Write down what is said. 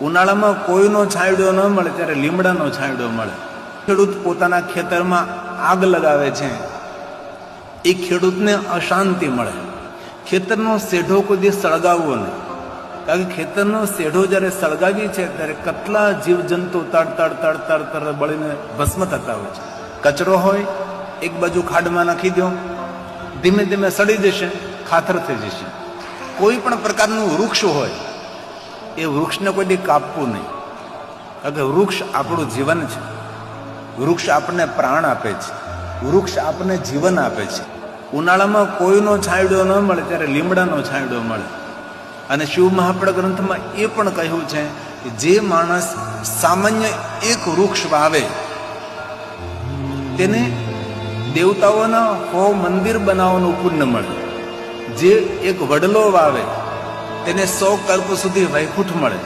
ઉનાળામાં કોઈનો છાંયડો ન મળે ત્યારે લીમડાનો છાંયડો મળે. ખેડૂત પોતાના ખેતરમાં આગ લગાવે છે, એ ખેડૂતને અશાંતિ મળે. ખેતરનો શેઢો કોઈ દિવસ સળગાવવો નહીં, કારણ કે ખેતરનો શેઢો જ્યારે સળગાવી છે ત્યારે કેટલા જીવજંતુ તડ તડ તડ તડ તડ બળીને ભસ્મ થતા હોય છે. કચરો હોય એક બાજુ ખાડમાં નાખી દો, ધીમે ધીમે સડી જશે, ખાતર થઈ જશે. કોઈ પણ પ્રકારનું વૃક્ષ હોય એ વૃક્ષને કોઈ દી કાપવું નહીં, કારણ કે વૃક્ષ આપણું જીવન છે. વૃક્ષ આપણને પ્રાણ આપે છે, વૃક્ષ આપણને જીવન આપે છે. ઉનાળામાં કોઈનો છાંયડો ન મળે ત્યારે લીમડાનો છાંયડો મળે. અને શિવ મહાપડ ગ્રંથમાં એ પણ કહ્યું છે કે જે માણસ સામાન્ય એક વૃક્ષ વાવે તેને દેવતાઓના 100 મંદિર બનાવવાનું પુણ્ય મળે. જે એક વડલો વાવે તેને 100 કલ્પ સુધી વૈકુંઠ મળે.